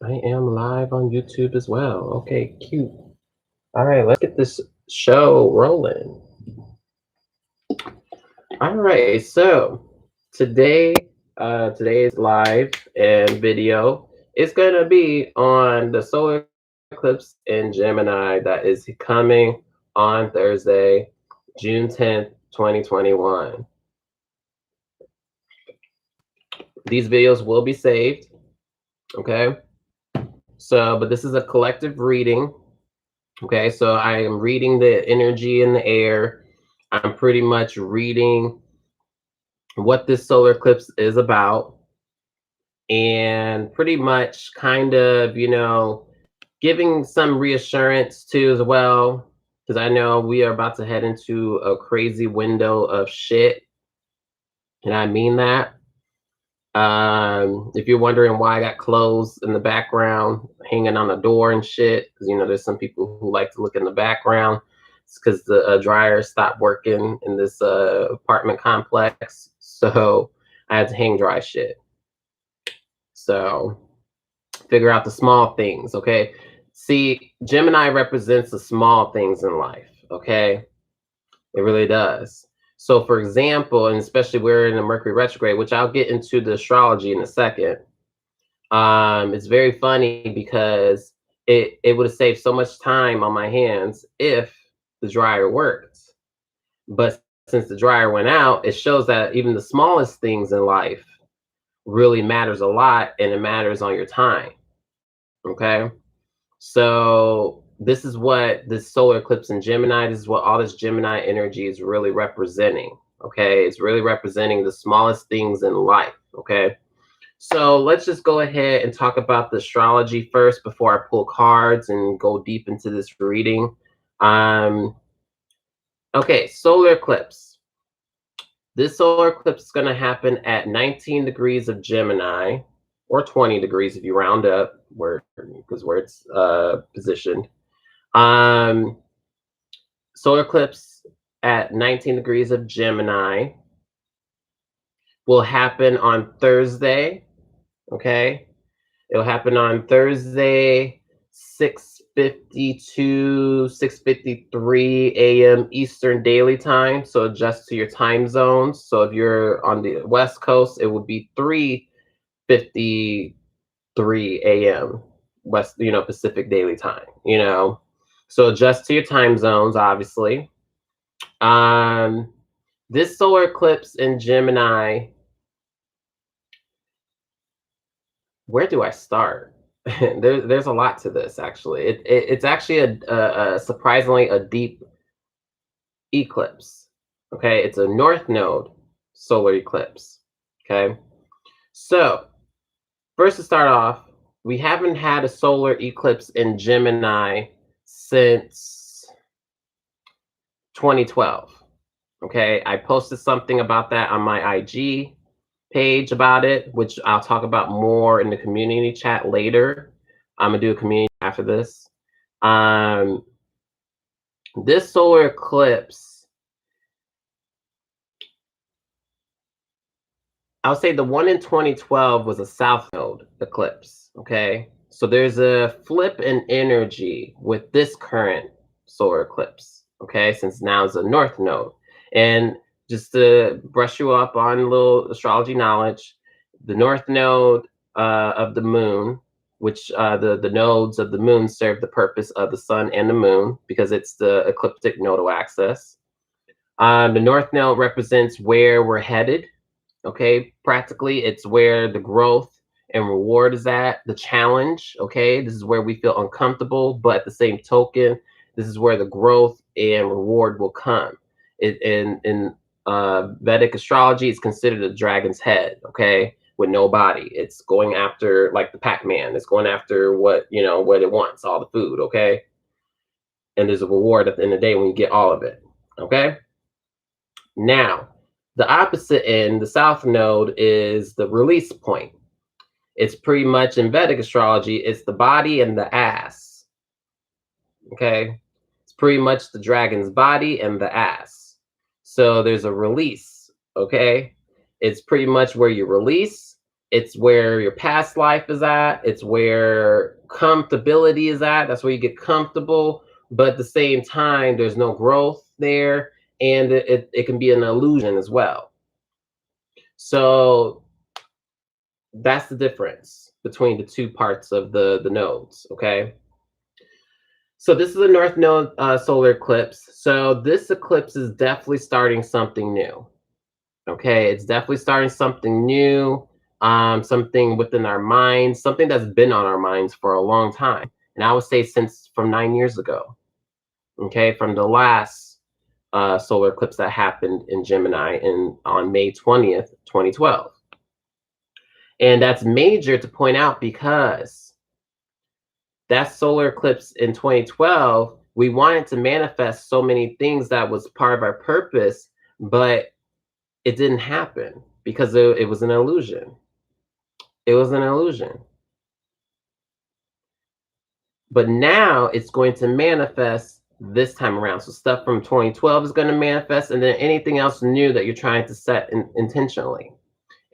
I am live on YouTube as well. Okay, cute. All right, let's get this show rolling. All right, so today, today's live and video is gonna be on the solar eclipse in Gemini that is coming on Thursday, June 10th, 2021. These videos will be saved, okay? So, but this is a collective reading. Okay, so I am reading the energy in the air. I'm pretty much reading what this solar eclipse is about and pretty much kind of, giving some reassurance too as well. Because I know we are about to head into a crazy window of shit. And I mean that. If you're wondering why I got clothes in the background hanging on the door and shit, because there's some people who like to look in the background. It's because the dryer stopped working in this apartment complex, so I had to hang dry shit. So figure out the small things, okay? See, Gemini represents the small things in life, okay? It really does. So, for example, and especially we're in a Mercury retrograde, which I'll get into the astrology in a second. It's very funny because it would have saved so much time on my hands if the dryer worked. But since the dryer went out, it shows that even the smallest things in life really matters a lot, and it matters on your time. Okay. So this is what this solar eclipse in Gemini, this is what all this Gemini energy is really representing. Okay. It's really representing the smallest things in life. Okay. So let's just go ahead and talk about the astrology first before I pull cards and go deep into this reading. Um, okay, solar eclipse. This solar eclipse is going to happen at 19 degrees of Gemini, or 20 degrees if you round up, because where it's positioned. Um, solar eclipse at 19 degrees of Gemini will happen on Thursday. Okay, it'll happen on Thursday, 6:52, 6:53 a.m. Eastern Daily Time. So adjust to your time zones. So if you're on the West Coast, it would be 3:53 a.m. West, Pacific Daily Time. So adjust to your time zones, obviously. Um, this solar eclipse in Gemini, where do I start? There's a lot to this actually. It's actually a surprisingly a deep eclipse. Okay, it's a north node solar eclipse. Okay, so first to start off, we haven't had a solar eclipse in Gemini since 2012. Okay, I posted something about that on my IG page about it, which I'll talk about more in the community chat later. I'm gonna do a community after this. Um, this solar eclipse, I would say the one in 2012 was a south node eclipse. Okay, so there's a flip in energy with this current solar eclipse. Okay, since now it's a north node, and just to brush you up on a little astrology knowledge, the north node of the moon, which the nodes of the moon serve the purpose of the sun and the moon because it's the ecliptic nodal axis. The north node represents where we're headed. Okay, practically, it's where the growth and reward is at, the challenge. Okay, this is where we feel uncomfortable, but at the same token, this is where the growth and reward will come. In Vedic astrology, it's considered a dragon's head. Okay, with no body, it's going after like the Pac-Man. It's going after what it wants, all the food. Okay, and there's a reward at the end of the day when you get all of it. Okay. Now, the opposite end, the south node, is the release point. It's pretty much in Vedic astrology, it's the body and the ass. Okay. It's pretty much the dragon's body and the ass. So there's a release. Okay. It's pretty much where you release It's where your past life is at. It's where comfortability is at. That's where you get comfortable. But at the same time, there's no growth there. And it can be an illusion as well. So that's the difference between the two parts of the nodes. Okay. So this is a North Node solar eclipse. So this eclipse is definitely starting something new. Okay, it's definitely starting something new, something within our minds, something that's been on our minds for a long time. And I would say since from 9 years ago. Okay, from the last solar eclipse that happened in Gemini on May 20th, 2012. And that's major to point out because that solar eclipse in 2012, we wanted to manifest so many things that was part of our purpose, but it didn't happen because it was an illusion. It was an illusion. But now it's going to manifest this time around. So stuff from 2012 is going to manifest, and then anything else new that you're trying to set intentionally.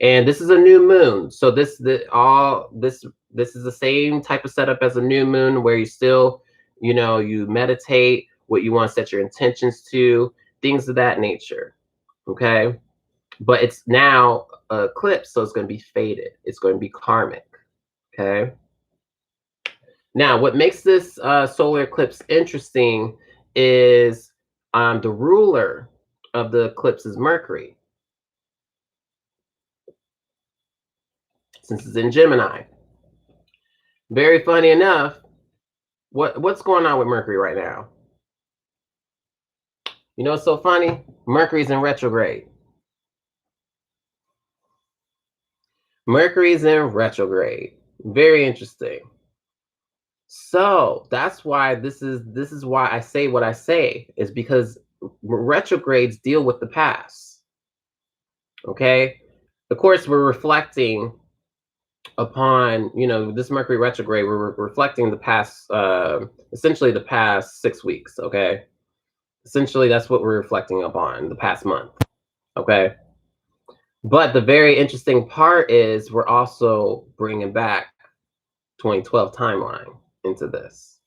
And this is a new moon, so this is the same type of setup as a new moon, where you still, you meditate what you want to set your intentions to, things of that nature. Okay, but it's now eclipse, so it's going to be faded. It's going to be karmic. Okay. Now, what makes this solar eclipse interesting is the ruler of the eclipse is Mercury, since it's in Gemini. Very funny enough, what's going on with Mercury right now? You know what's so funny? Mercury's in retrograde. Mercury's in retrograde. Very interesting. So that's why this is why I say what I say, is because retrogrades deal with the past. Okay, of course we're reflecting upon this Mercury retrograde. We're reflecting the past, essentially the past 6 weeks. Okay, essentially that's what we're reflecting upon, the past month. Okay, but the very interesting part is we're also bringing back 2012 timeline into this.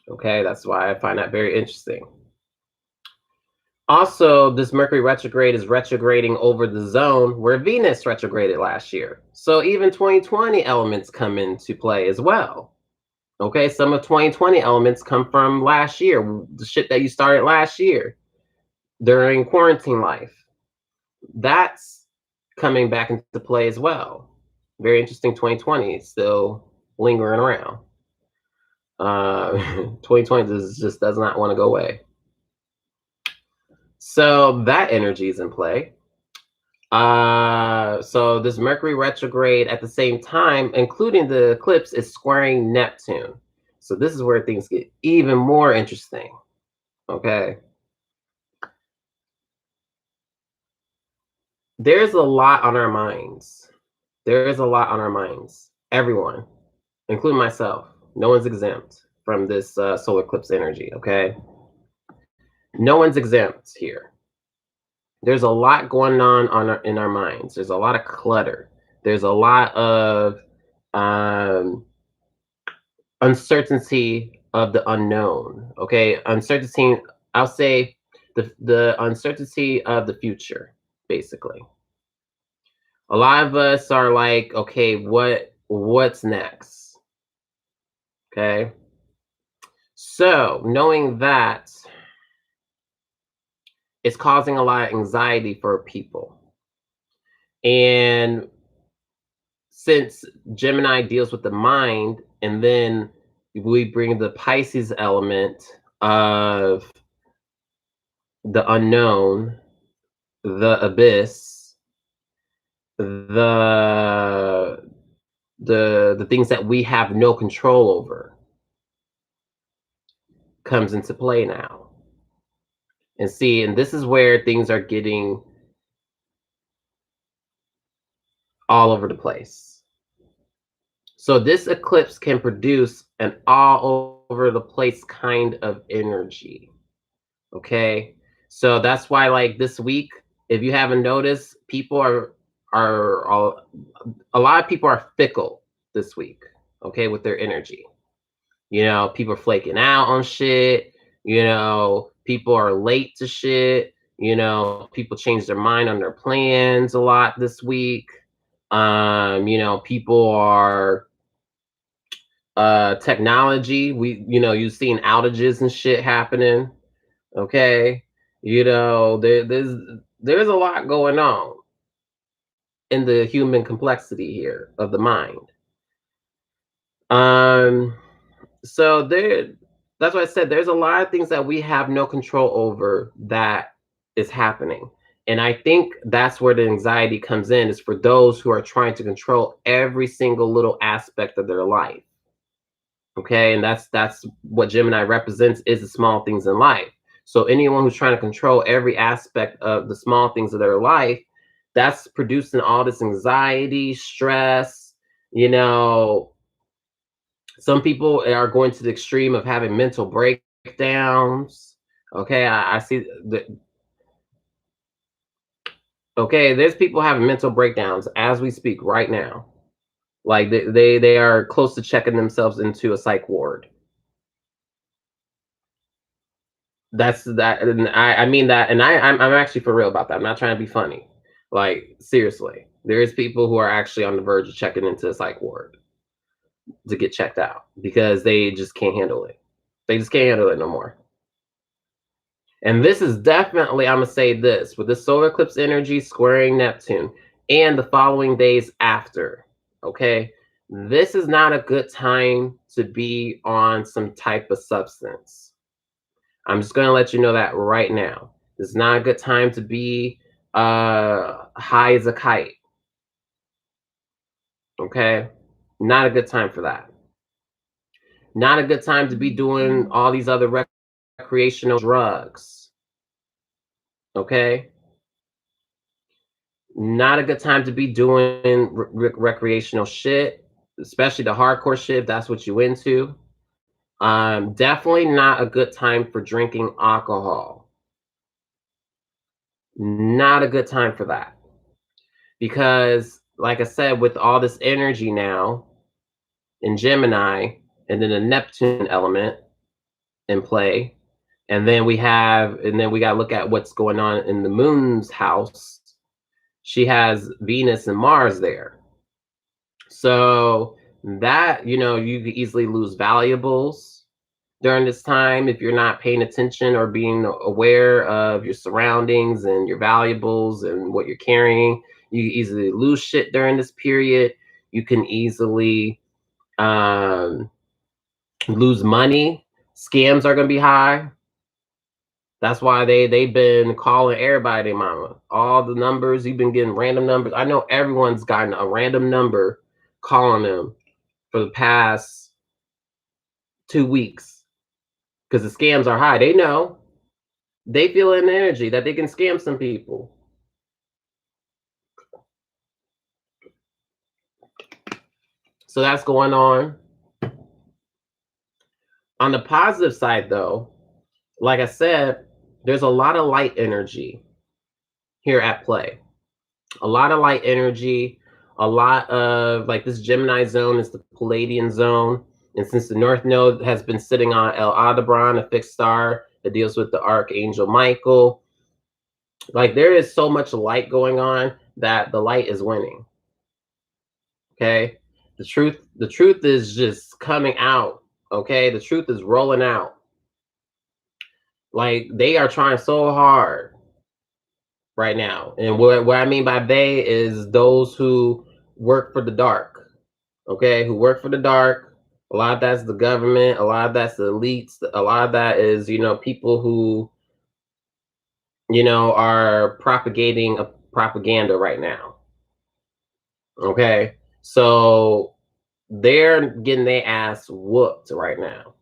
Okay, that's why I find that very interesting. Also, this Mercury retrograde is retrograding over the zone where Venus retrograded last year. So even 2020 elements come into play as well. Okay, some of 2020 elements come from last year, the shit that you started last year during quarantine life. That's coming back into play as well. Very interesting. 2020 is still lingering around. 2020 just does not want to go away. So that energy is in play. So this Mercury retrograde at the same time, including the eclipse, is squaring Neptune. So this is where things get even more interesting. Okay. There's a lot on our minds. There is a lot on our minds. Everyone, including myself. No one's exempt from this solar eclipse energy. Okay. No one's exempt here. There's a lot going on in our minds. There's a lot of clutter. There's a lot of uncertainty of the unknown. Okay, uncertainty. I'll say the uncertainty of the future. Basically, a lot of us are like, okay, what's next? Okay, so knowing that, it's causing a lot of anxiety for people. And since Gemini deals with the mind, and then we bring the Pisces element of the unknown, the abyss, the the things that we have no control over, comes into play now. And see, and this is where things are getting all over the place. So this eclipse can produce an all over the place kind of energy. Okay. So that's why, like, this week, if you haven't noticed, people are a lot of people are fickle this week, okay, with their energy. People are flaking out on shit. People are late to shit. People change their mind on their plans a lot this week. People are technology. You've seen outages and shit happening. Okay. There's a lot going on in the human complexity here of the mind. Um So that's why I said there's a lot of things that we have no control over that is happening. And I think that's where the anxiety comes in, is for those who are trying to control every single little aspect of their life. Okay. And that's what Gemini represents, is the small things in life. So anyone who's trying to control every aspect of the small things of their life, that's producing all this anxiety, stress, you know, some people are going to the extreme of having mental breakdowns. Okay, I see that. Okay, there's people having mental breakdowns as we speak right now. Like they are close to checking themselves into a psych ward. That's that, and I mean that, and I'm actually for real about that. I'm not trying to be funny. Like seriously, there is people who are actually on the verge of checking into a psych ward to get checked out because they just can't handle it. They just can't handle it no more. And this is definitely, I'm going to say this, with the solar eclipse energy squaring Neptune and the following days after, okay? This is not a good time to be on some type of substance. I'm just going to let you know that right now. It's not a good time to be high as a kite, okay? Not a good time for that. Not a good time to be doing all these other recreational drugs, okay? Not a good time to be doing recreational shit, especially the hardcore shit if that's what you into. Definitely not a good time for drinking alcohol. Not a good time for that. Because, like I said, with all this energy now in Gemini, and then the Neptune element in play, and then we got to look at what's going on in the moon's house. She has Venus and Mars there. So that, you could easily lose valuables during this time if you're not paying attention or being aware of your surroundings and your valuables and what you're carrying. You can easily lose shit during this period. You can easily um, lose money. Scams are going to be high. That's why they've been calling everybody their mama. All the numbers, you've been getting random numbers. I know everyone's gotten a random number calling them for the past 2 weeks because the scams are high. They know, they feel an energy that they can scam some people. So that's going on. On the positive side, though, like I said, there's a lot of light energy here at play. A lot of light energy, a lot of, like, this Gemini zone is the Palladian zone. And since the North Node has been sitting on El Aldebaran, a fixed star that deals with the Archangel Michael, like, there is so much light going on that the light is winning. Okay. The truth is just coming out. Okay. The truth is rolling out. Like, they are trying so hard right now. And what I mean by they is those who work for the dark. Okay, who work for the dark. A lot of that's the government, a lot of that's the elites, a lot of that is, people who, are propagating a propaganda right now. Okay. So they're getting their ass whooped right now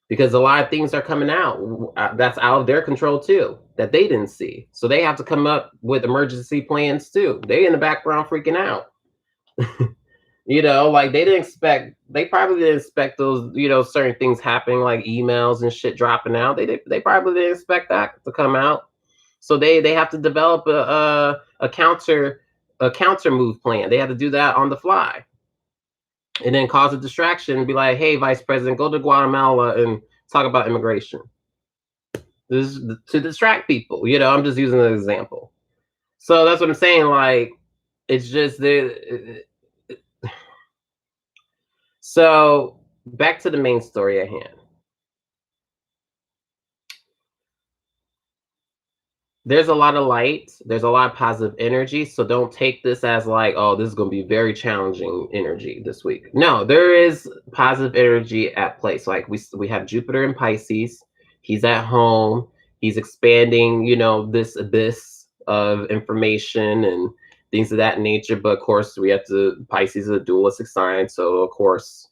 because a lot of things are coming out that's out of their control too, that they didn't see. So they have to come up with emergency plans too. They in the background freaking out. Like they probably didn't expect those, certain things happening, like emails and shit dropping out. They probably didn't expect that to come out. So they have to develop a counter a counter move plan. They had to do that on the fly, and then cause a distraction and be like, "Hey, Vice President, go to Guatemala and talk about immigration." This is to distract people. You know, I'm just using an example. So that's what I'm saying. Like, it's just the. So back to the main story at hand. There's a lot of light. There's a lot of positive energy. So don't take this as like, oh, this is going to be very challenging energy this week. No, there is positive energy at play. So like we have Jupiter in Pisces. He's at home. He's expanding, you know, this abyss of information and things of that nature. But of course, we have to. Pisces is a dualistic sign. So of course,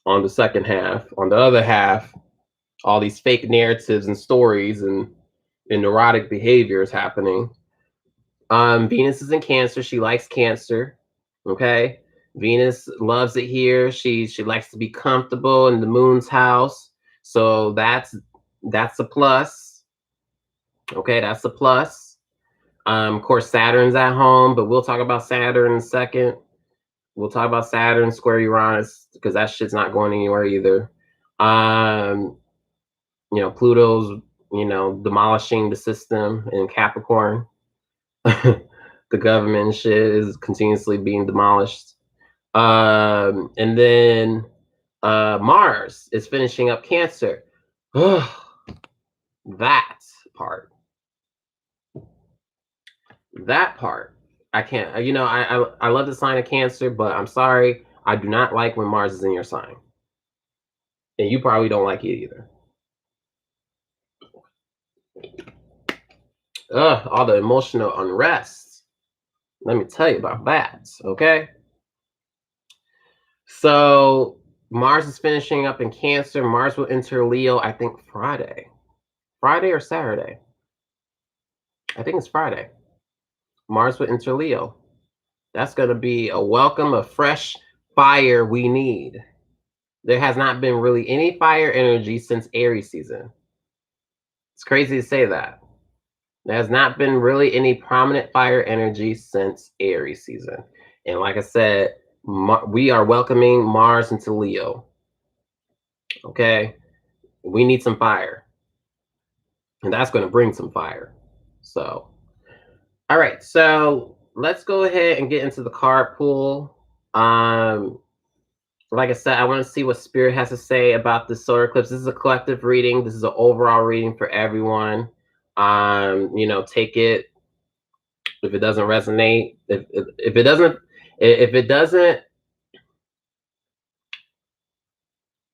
on the second half, on the other half, all these fake narratives and stories and neurotic behavior is happening. Venus is in Cancer. She likes Cancer. Okay. Venus loves it here. She likes to be comfortable in the moon's house. So that's a plus. Okay, that's a plus. Of course, Saturn's at home, but we'll talk about Saturn in a second. We'll talk about Saturn square Uranus because that shit's not going anywhere either. You know, Pluto's, you know, demolishing the system in Capricorn. The government shit is continuously being demolished. And then Mars is finishing up Cancer. That part. That part. I can't, you know, I love the sign of Cancer, but I'm sorry, I do not like when Mars is in your sign. And you probably don't like it either. All the emotional unrest. Let me tell you about that, okay? So Mars is finishing up in Cancer. Mars will enter Leo, I think Friday. Friday or Saturday? I think it's Friday. Mars will enter Leo. That's going to be a welcome of fresh fire we need. There has not been really any fire energy since Aries season. It's crazy to say that. There has not been really any prominent fire energy since Aries season. And like I said, we are welcoming Mars into Leo. Okay? We need some fire. And that's going to bring some fire. So, all right. So let's go ahead and get into the card pool. Like I said, I want to see what Spirit has to say about the solar eclipse. This is a collective reading. This is an overall reading for everyone. You know, take it if it doesn't resonate. If it doesn't,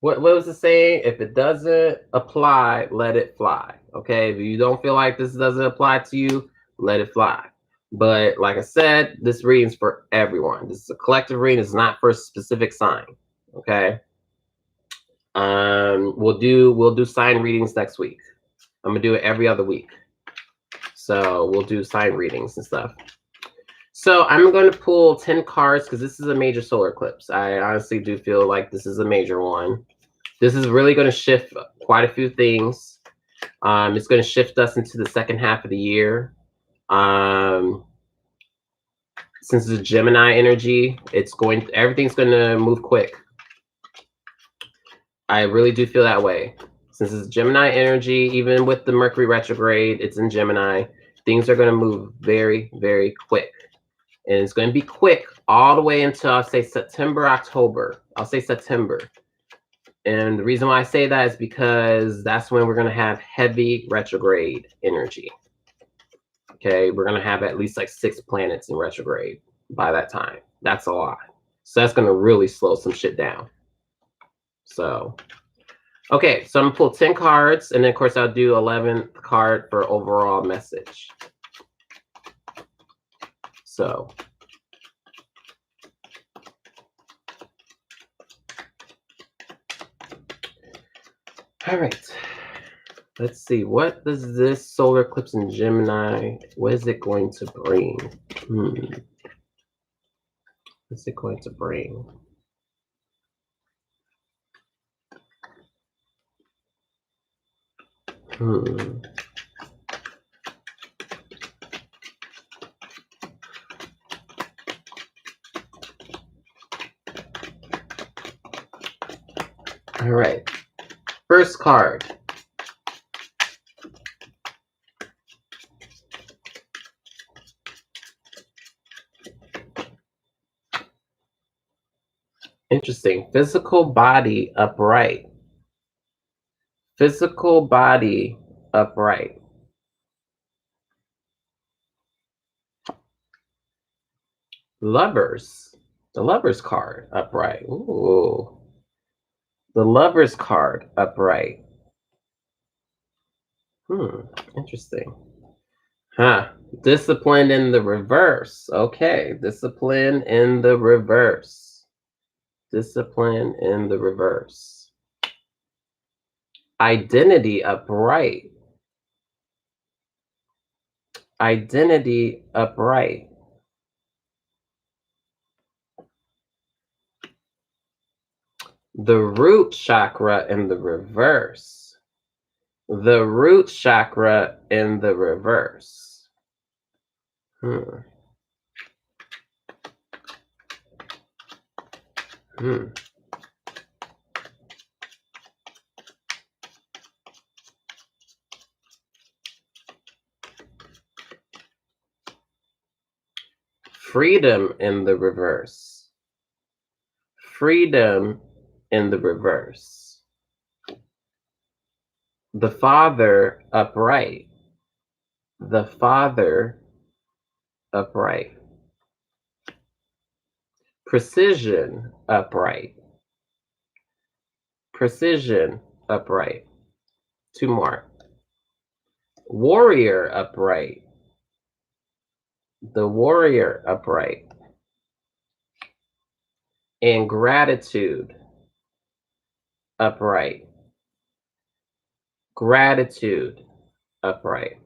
what was the saying? If it doesn't apply, let it fly. Okay. If you don't feel like this doesn't apply to you, let it fly. But like I said, this reading's for everyone. This is a collective reading. It's not for a specific sign. Okay. We'll do sign readings next week. I'm gonna do it every other week. So we'll do sign readings and stuff. So I'm going to pull 10 cards because this is a major solar eclipse. I honestly do feel like this is a major one. This is really going to shift quite a few things. It's going to shift us into the second half of the year. Since it's Gemini energy, everything's going to move quick. I really do feel that way. Since it's Gemini energy, even with the Mercury retrograde, it's in Gemini. Things are going to move very, very quick. And it's going to be quick all the way until I'll say September, October. I'll say September. And the reason why I say that is because that's when we're going to have heavy retrograde energy. Okay, we're going to have at least like 6 planets in retrograde by that time. That's a lot. So that's going to really slow some shit down. So, okay, so I'm going to pull 10 cards. And then, of course, I'll do 11th card for overall message. So, all right. Let's see. What does this solar eclipse in Gemini, what is it going to bring? What's it going to bring? All right. First card. Interesting. Physical body upright. Physical body upright. Lovers. The lovers card upright. Ooh. The lovers card upright. Interesting. Huh. Discipline in the reverse. Okay. Discipline in the reverse. Discipline in the reverse. Identity upright. Identity upright. The root chakra in the reverse. The root chakra in the reverse. Hmm. Hmm. Freedom in the reverse. Freedom in the reverse. The father upright. The father upright. Precision upright. Precision upright. Two more. Warrior upright. The warrior upright. And gratitude upright. Gratitude upright.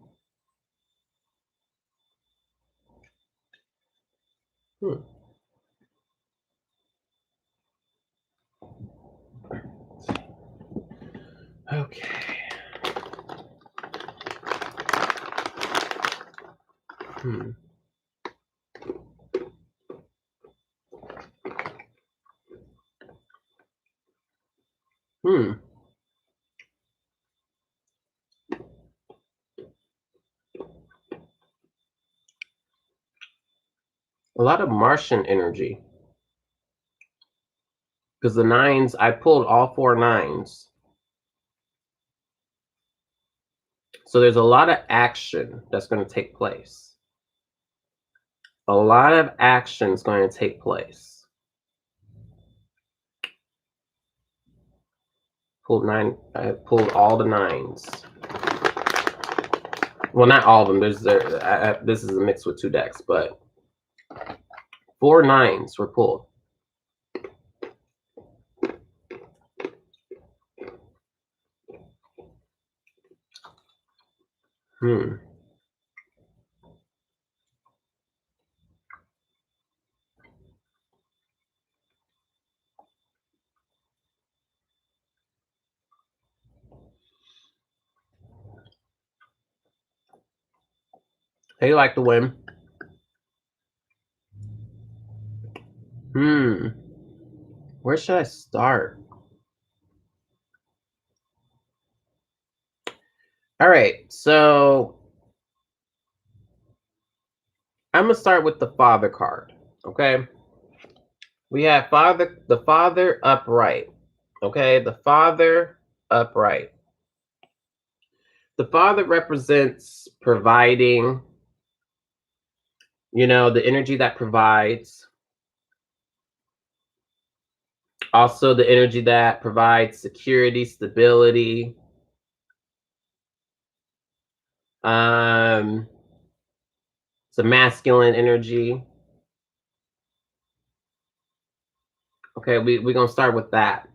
Okay. Hmm. A lot of Martian energy. Because the nines, I pulled all four nines. So there's a lot of action that's going to take place. A lot of action is going to take place. Pulled nine. I pulled all the nines. Well, not all of them. This is a mix with two decks, but four nines were pulled. They like to win. Where should I start? All right, so I'm gonna start with the father card. Okay, we have the father upright. Okay, the father upright. The father represents providing. The energy that provides. Also, the energy that provides security, stability. It's a masculine energy. Okay, we're gonna start with that.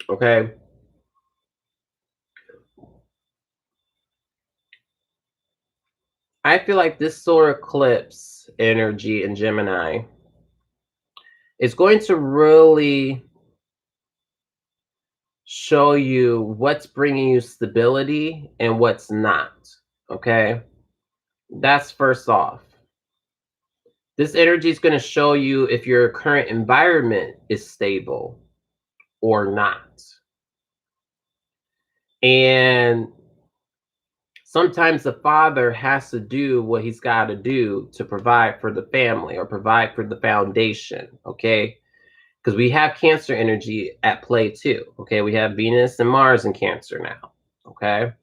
Okay. I feel like this solar eclipse energy in Gemini is going to really show you what's bringing you stability and what's not. Okay. That's first off. This energy is going to show you if your current environment is stable or not. And sometimes the father has to do what he's got to do to provide for the family or provide for the foundation, okay? Because we have Cancer energy at play too, okay? We have Venus and Mars in Cancer now, okay?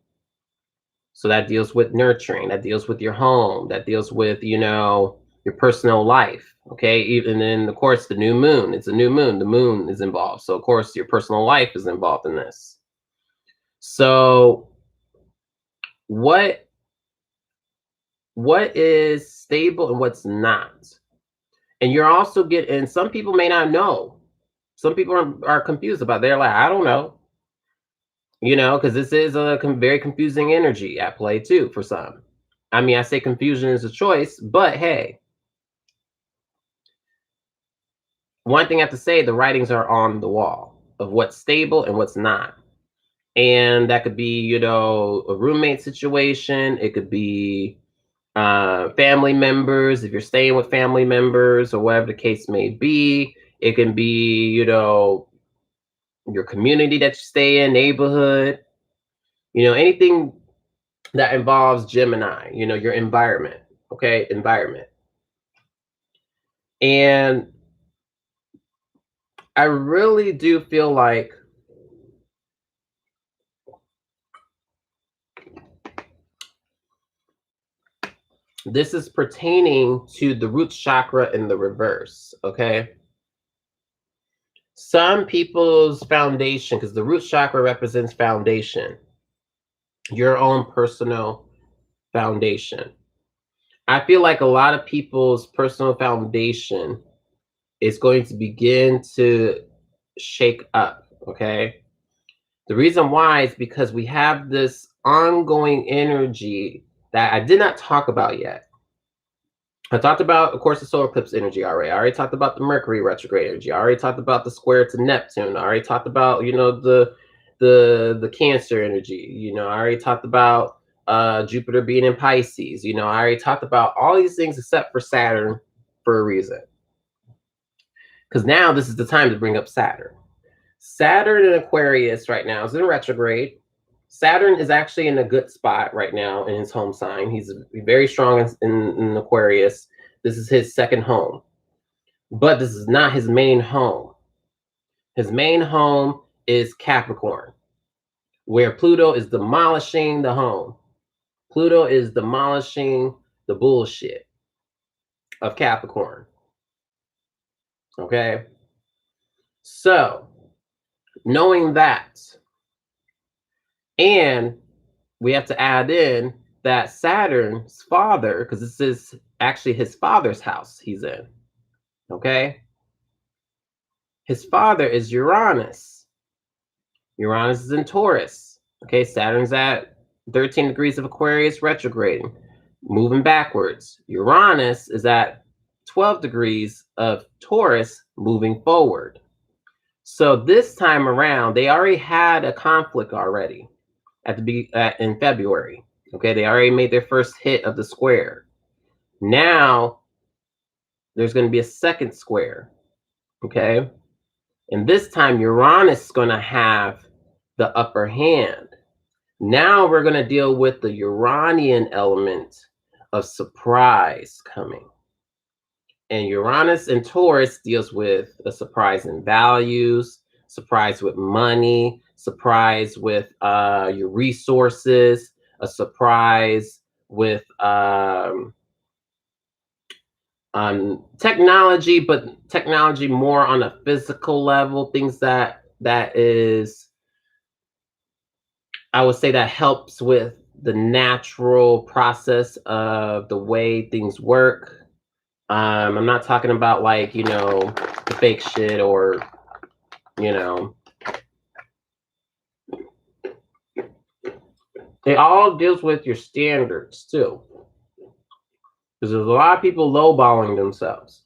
So that deals with nurturing, that deals with your home, that deals with, your personal life, okay? Even then, of course, the new moon, it's a new moon, the moon is involved. So, of course, your personal life is involved in this. So, what is stable and what's not? And you're also getting, some people may not know. Some people are confused about it. They're like, I don't know, because this is a very confusing energy at play too for some. I mean, I say confusion is a choice, but hey, one thing I have to say, the writings are on the wall of what's stable and what's not. And that could be, a roommate situation. It could be family members, if you're staying with family members or whatever the case may be. It can be, your community that you stay in, neighborhood, anything that involves Gemini, your environment, okay? Environment. And I really do feel like this is pertaining to the root chakra in the reverse, okay? Some people's foundation, because the root chakra represents foundation, your own personal foundation. I feel like a lot of people's personal foundation is going to begin to shake up, okay? The reason why is because we have this ongoing energy that I did not talk about yet. I talked about, of course, the solar eclipse energy already. I already talked about the Mercury retrograde energy. I already talked about the square to Neptune. I already talked about, the Cancer energy. I already talked about Jupiter being in Pisces. I already talked about all these things except for Saturn for a reason. Because now this is the time to bring up Saturn. Saturn in Aquarius right now is in retrograde. Saturn is actually in a good spot right now in his home sign. He's very strong in Aquarius. This is his second home. But this is not his main home. His main home is Capricorn, where Pluto is demolishing the home. Pluto is demolishing the bullshit of Capricorn. Okay? So, knowing that, and we have to add in that Saturn's father, because this is actually his father's house he's in. Okay? His father is Uranus. Uranus is in Taurus. Okay, Saturn's at 13 degrees of Aquarius retrograding, moving backwards. Uranus is at 12 degrees of Taurus moving forward. So this time around, they already had a conflict already in February. Okay, they already made their first hit of the square. Now there's going to be a second square. Okay, and this time Uranus is going to have the upper hand. Now we're going to deal with the Uranian element of surprise coming. And Uranus in Taurus deals with a surprise in values, surprise with money, surprise with your resources, a surprise with technology, but technology more on a physical level, things that is, I would say, that helps with the natural process of the way things work. I'm not talking about like, the fake shit or, it all deals with your standards too. Because there's a lot of people lowballing themselves.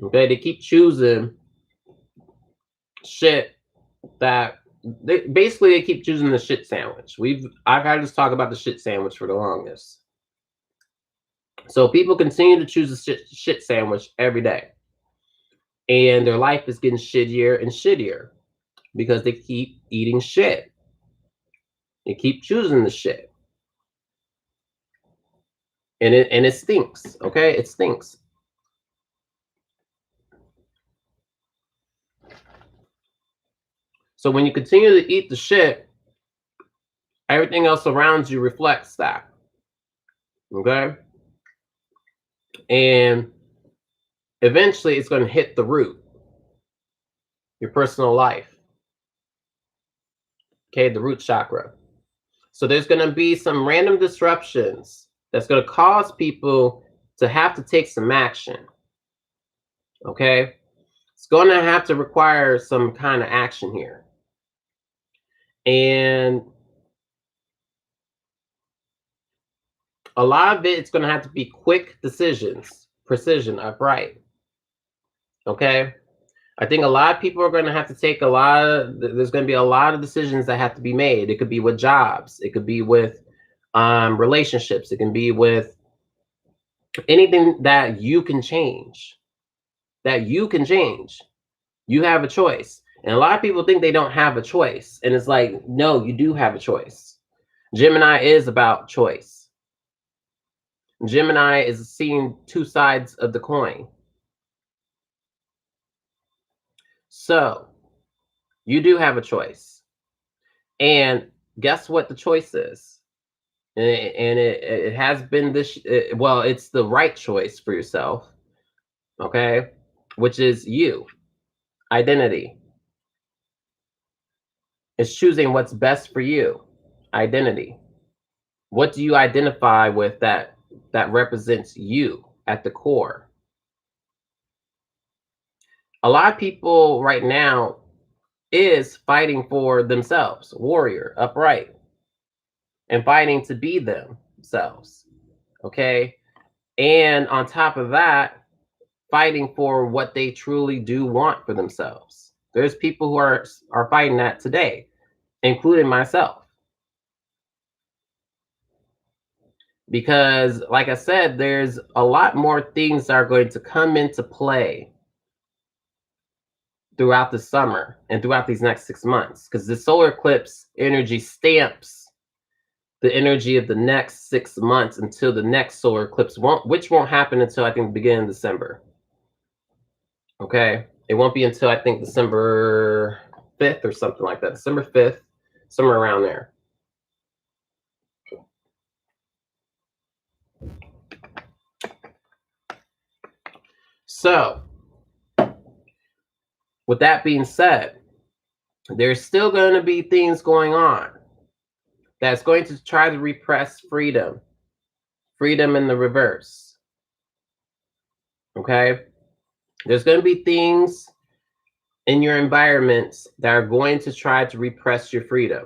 Okay, they keep choosing shit that they keep choosing the shit sandwich. I've had to talk about the shit sandwich for the longest. So people continue to choose the shit sandwich every day. and their life is getting shittier and shittier because they keep eating shit. They keep choosing the shit. And it stinks, okay? It stinks. So when you continue to eat the shit, everything else around you reflects that. Okay? And eventually it's going to hit the root, your personal life. Okay, the root chakra. So there's going to be some random disruptions that's going to cause people to have to take some action. Okay? It's going to have to require some kind of action here. And a lot of it's going to have to be quick decisions, precision, upright. Okay? I think a lot of people are going to have to take there's going to be a lot of decisions that have to be made. It could be with jobs. It could be with relationships. It can be with anything that you can change. That you can change. You have a choice. And a lot of people think they don't have a choice. And it's like, no, you do have a choice. Gemini is about choice. Gemini is seeing two sides of the coin. So you do have a choice. And guess what the choice is? And it has been well, it's the right choice for yourself. Okay? Which is you. Identity. It's choosing what's best for you. Identity. What do you identify with that represents you at the core? A lot of people right now is fighting for themselves, warrior, upright, and fighting to be themselves. Okay? And on top of that, fighting for what they truly do want for themselves. There's people who are fighting that today, including myself. Because like I said, there's a lot more things that are going to come into play throughout the summer and throughout these next 6 months, because the solar eclipse energy stamps the energy of the next 6 months until the next solar eclipse which won't happen until I think the beginning of December. Okay, it won't be until I think December 5th or something like that. December 5th, somewhere around there. So, with that being said, there's still going to be things going on that's going to try to repress freedom in the reverse. Okay, there's going to be things in your environments that are going to try to repress your freedom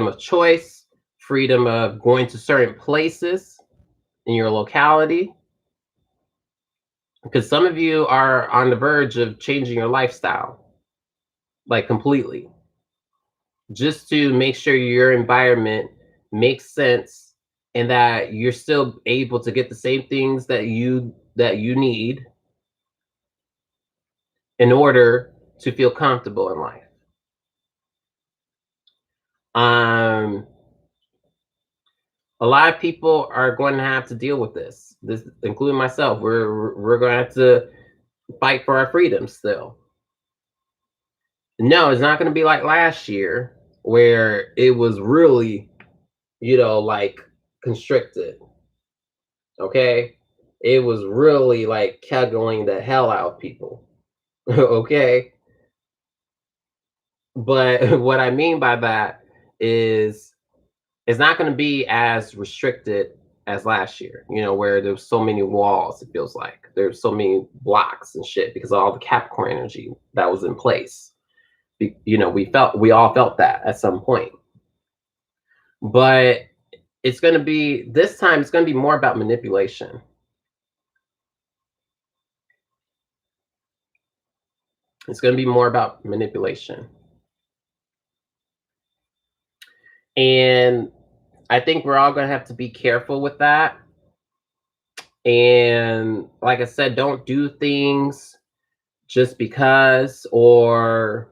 of choice, freedom of going to certain places in your locality, because some of you are on the verge of changing your lifestyle, like completely, just to make sure your environment makes sense and that you're still able to get the same things that you need in order to feel comfortable in life. A lot of people are going to have to deal with this, including myself. We're going to have to fight for our freedom still. No, it's not going to be like last year where it was really, like constricted. Okay, it was really like keggling the hell out of people. Okay, but what I mean by that is it's not going to be as restricted as last year, where there's so many walls. It feels like there's so many blocks and shit because of all the Capricorn energy that was in place. We all felt that at some point. But it's going to be, this time it's going to be more about manipulation. It's going to be more about manipulation. And I think we're all going to have to be careful with that. And like I said, don't do things just because, or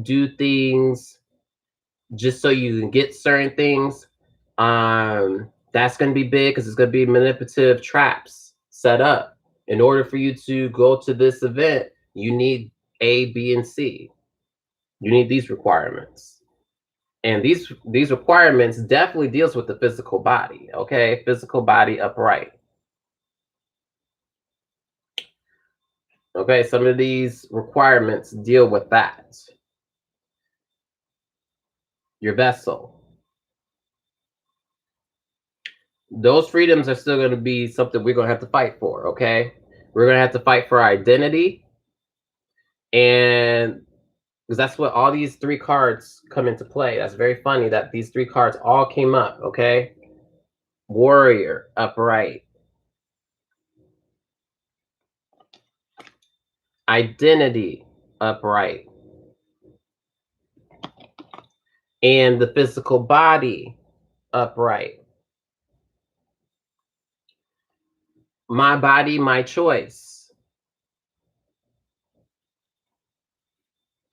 do things just so you can get certain things. That's going to be big because it's going to be manipulative traps set up. In order for you to go to this event, you need A, B, and C. You need these requirements. And these requirements definitely deals with the physical body, okay? Physical body upright. Okay, some of these requirements deal with that. Your vessel. Those freedoms are still going to be something we're going to have to fight for, okay? We're going to have to fight for our identity, and because that's what all these three cards come into play. That's very funny that these three cards all came up, okay? Warrior, upright. Identity, upright. And the physical body, upright. My body, my choice.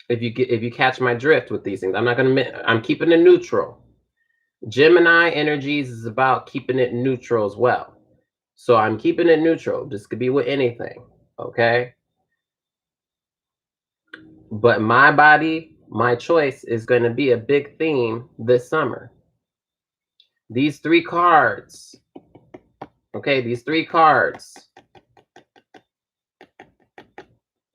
If you catch my drift with these things, I'm keeping it neutral. Gemini energies is about keeping it neutral as well. So I'm keeping it neutral. This could be with anything, okay? But my body, my choice is going to be a big theme this summer. These three cards, okay, these three cards,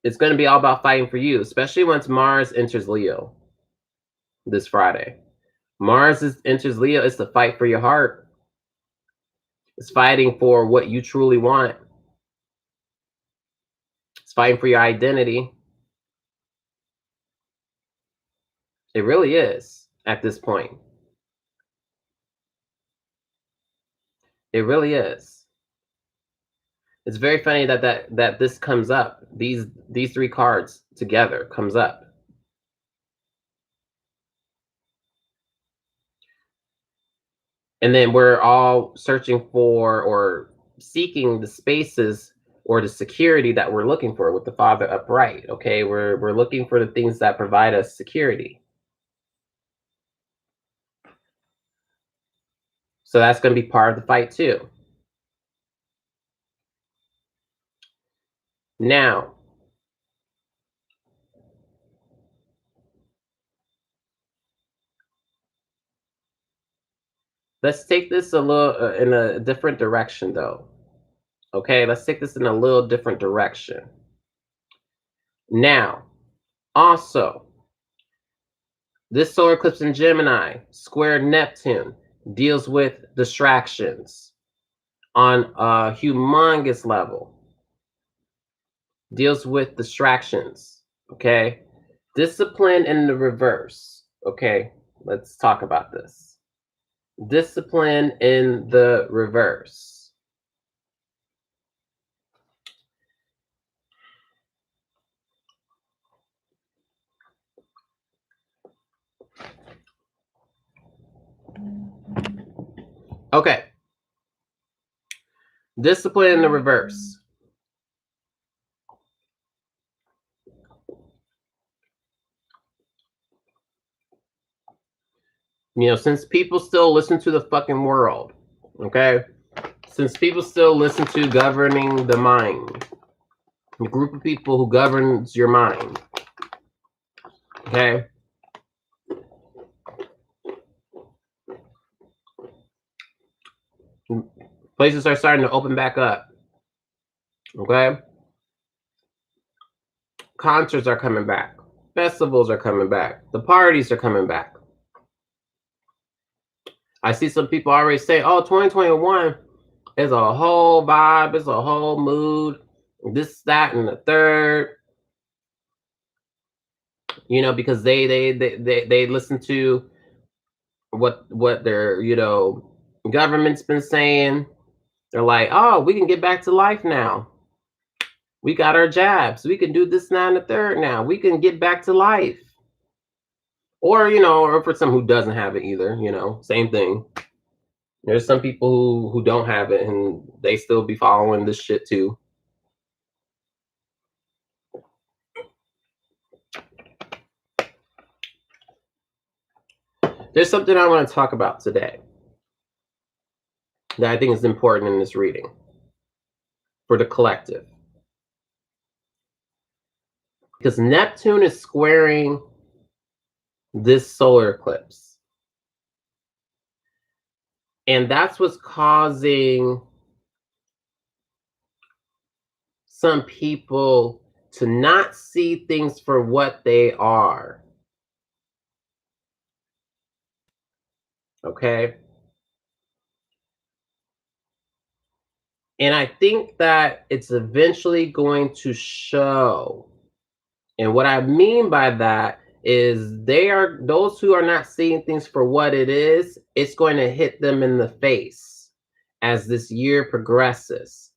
it's going to be all about fighting for you, especially once Mars enters Leo this Friday. Enters Leo. It's the fight for your heart. It's fighting for what you truly want. It's fighting for your identity. It really is at this point. It really is. It's very funny that this comes up. These three cards together comes up. And then we're all searching for or seeking the spaces or the security that we're looking for with the Father upright. Okay, we're looking for the things that provide us security. So that's going to be part of the fight too. Now, let's take this a little in a different direction though. Okay, let's take this in a little different direction. Now, also, this solar eclipse in Gemini, square Neptune, deals with distractions on a humongous level. Deals with distractions, okay? Discipline in the reverse, okay? Let's talk about this. Discipline in the reverse. Okay. Discipline in the reverse. You know, since people still listen to the fucking world, okay? Since people still listen to governing the mind, the group of people who governs your mind, okay? Places are starting to open back up, okay? Concerts are coming back. Festivals are coming back. The parties are coming back. I see some people already say, oh, 2021 is a whole vibe, it's a whole mood, this, that, and the third. You know, because they listen to what their, you know, government's been saying. They're like, oh, we can get back to life now. We got our jabs. We can do this, now, and the third now. We can get back to life. Or, you know, or for some who doesn't have it either, you know, same thing. There's some people who don't have it and they still be following this shit too. There's something I want to talk about today that I think is important in this reading for the collective. Because Neptune is squaring this solar eclipse. And that's what's causing some people to not see things for what they are. Okay? And I think that it's eventually going to show. And what I mean by that is those who are not seeing things for what it is, it's going to hit them in the face as this year progresses.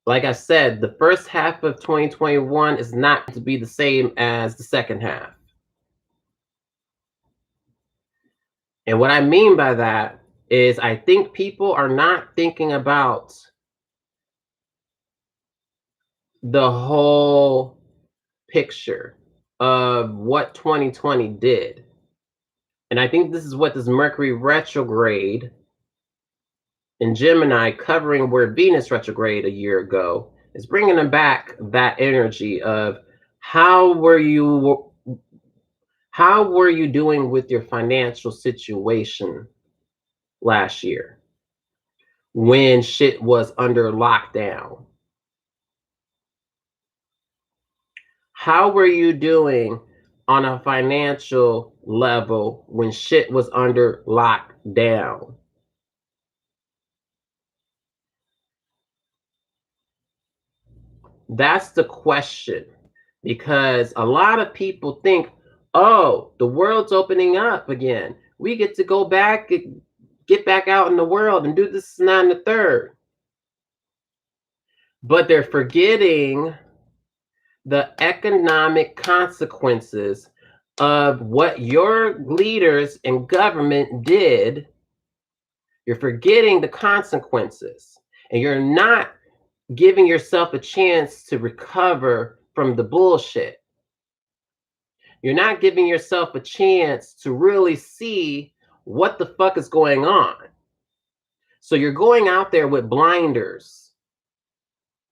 Like I said, the first half of 2021 is not to be the same as the second half. And what I mean by that is I think people are not thinking about the whole picture of what 2020 did. And I think this is what this Mercury retrograde in Gemini, covering where Venus retrograde a year ago, is bringing them back that energy of how were you doing with your financial situation last year when shit was under lockdown? How were you doing on a financial level when shit was under lockdown? That's the question, because a lot of people think, oh, the world's opening up again. We get to go back, get back out in the world and do this and that and the third. But they're forgetting the economic consequences of what your leaders and government did. You're forgetting the consequences, and you're not giving yourself a chance to recover from the bullshit. You're not giving yourself a chance to really see what the fuck is going on. So you're going out there with blinders,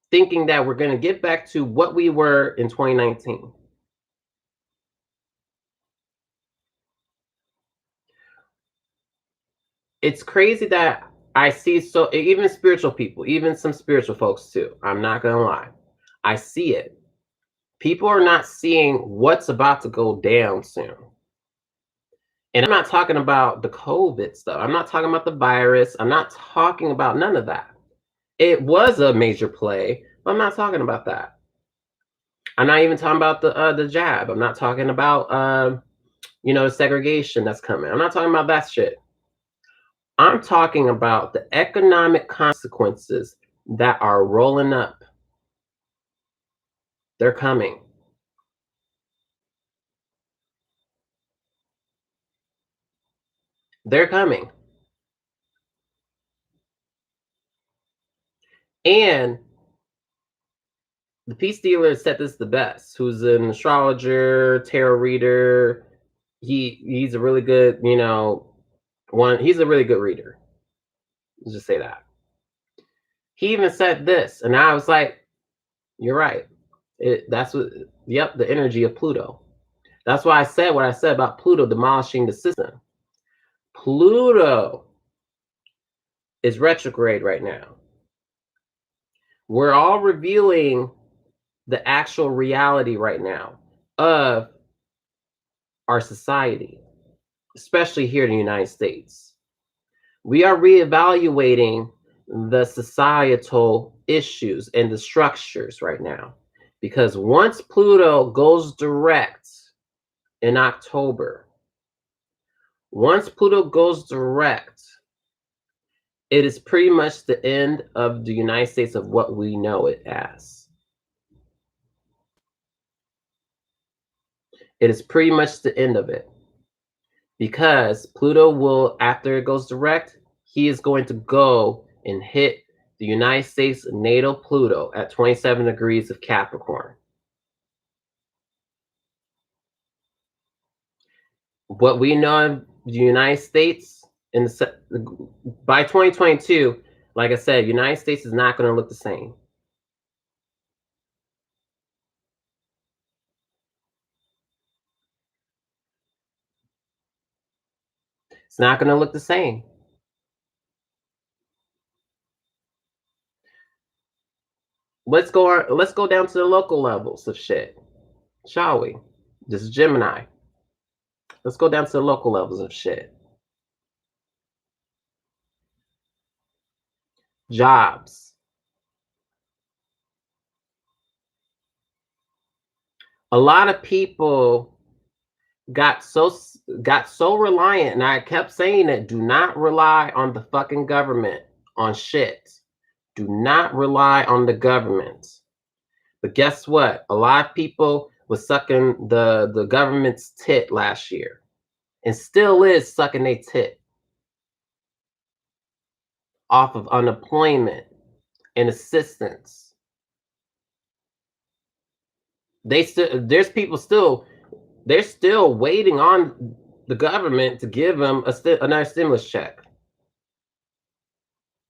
thinking that we're going to get back to what we were in 2019. It's crazy that I see, so even spiritual people, even some spiritual folks too, I'm not going to lie, I see it. People are not seeing what's about to go down soon. And I'm not talking about the COVID stuff. I'm not talking about the virus. I'm not talking about none of that. It was a major play, but I'm not talking about that. I'm not even talking about the jab. I'm not talking about segregation that's coming. I'm not talking about that shit. I'm talking about the economic consequences that are rolling up. They're coming. They're coming. And the peace dealer said this the best, who's an astrologer, tarot reader. He's a really good, he's a really good reader. Let's just say that. He even said this, and I was like, you're right. The energy of Pluto. That's why I said what I said about Pluto demolishing the system. Pluto is retrograde right now. We're all revealing the actual reality right now of our society, especially here in the United States. We are reevaluating the societal issues and the structures right now, because once Pluto goes direct in October, it is pretty much the end of the United States of what we know it as. It is pretty much the end of it, because Pluto will, after it goes direct, he is going to go and hit the United States natal Pluto at 27 degrees of Capricorn. What we know of the United States by 2022, like I said, United States is not going to look the same. It's not going to look the same. Let's go down to the local levels of shit, shall we? This is Gemini. Let's go down to the local levels of shit. Jobs. A lot of people got so reliant, and I kept saying that do not rely on the fucking government on shit. Do not rely on the government. But guess what? A lot of people was sucking the government's tit last year, and still is sucking their tit off of unemployment and assistance. There's people still, they're still waiting on the government to give them another stimulus check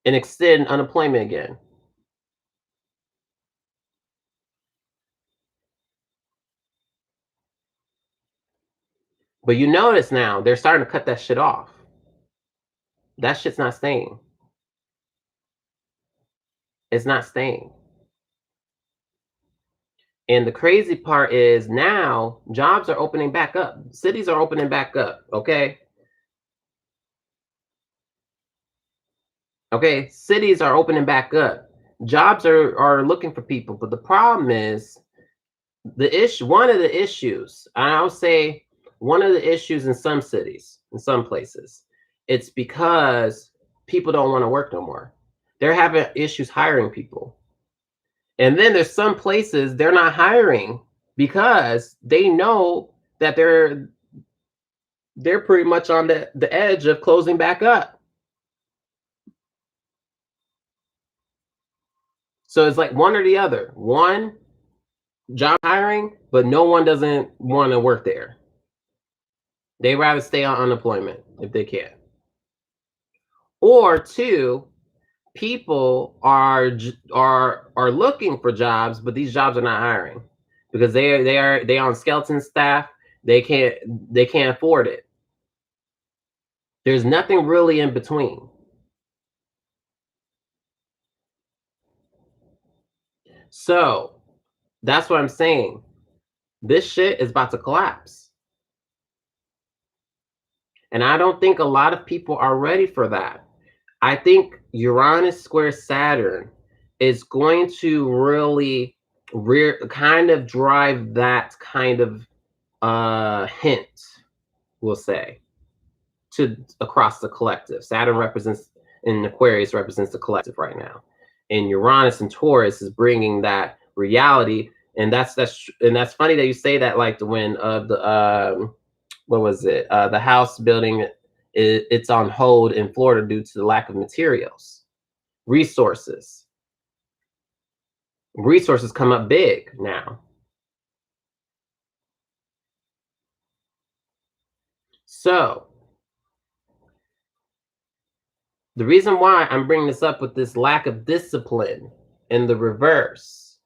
and extend unemployment again. But you notice now they're starting to cut that shit off. That shit's not staying. It's not staying. And the crazy part is now jobs are opening back up. Cities are opening back up. Okay. Okay. Cities are opening back up. Jobs are looking for people. But the problem is one of the issues, I'll say one of the issues in some cities, in some places, it's because people don't want to work no more. They're having issues hiring people. And then there's some places they're not hiring because they know that they're pretty much on the edge of closing back up. So it's like one or the other. One, job hiring, but no one doesn't want to work there. They rather stay on unemployment if they can. Or two, people are looking for jobs, but these jobs are not hiring because they on skeleton staff. They can't afford it. There's nothing really in between. So that's what I'm saying. This shit is about to collapse. And I don't think a lot of people are ready for that. I think Uranus square Saturn is going to really kind of drive that kind of hint, we'll say, to across the collective. Saturn represents, in Aquarius represents the collective right now, and Uranus and Taurus is bringing that reality. And that's funny that you say that. Like when the what was it? The house building, it's on hold in Florida due to the lack of materials, resources. Resources come up big now. So the reason why I'm bringing this up with this lack of discipline in the reverse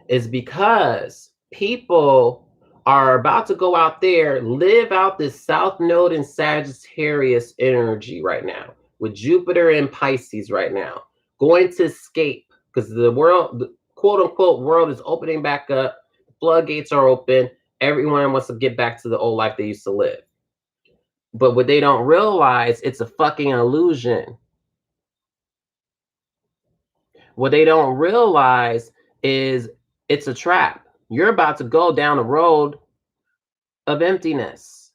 is because people are about to go out there, live out this South Node in Sagittarius energy right now, with Jupiter in Pisces right now, going to escape because the world, the quote unquote world, is opening back up. Floodgates are open. Everyone wants to get back to the old life they used to live. But what they don't realize, it's a fucking illusion. What they don't realize is it's a trap. You're about to go down a road of emptiness.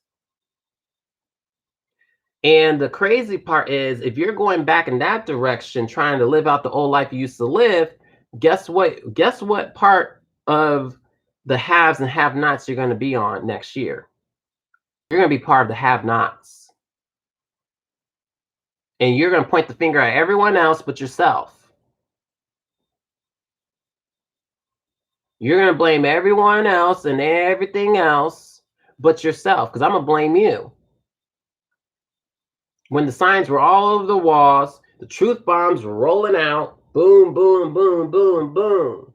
And the crazy part is, if you're going back in that direction, trying to live out the old life you used to live, guess what? Guess what part of the haves and have-nots you're going to be on next year? You're going to be part of the have-nots. And you're going to point the finger at everyone else but yourself. You're going to blame everyone else and everything else but yourself, because I'm going to blame you. When the signs were all over the walls, the truth bombs were rolling out, boom, boom, boom, boom, boom.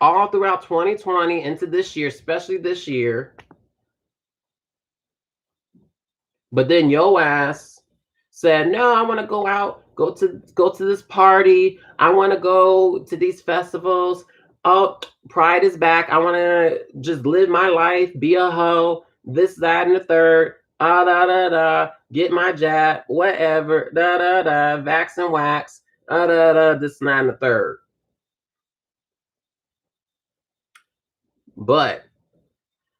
All throughout 2020 into this year, especially this year. But then your ass said, no, I want to go out, go to this party. I want to go to these festivals. Oh, pride is back. I want to just live my life, be a hoe, this, that, and the third. Da da da, get my jab, whatever. Da da da, vax and wax. Da da da, this, that, and the third. But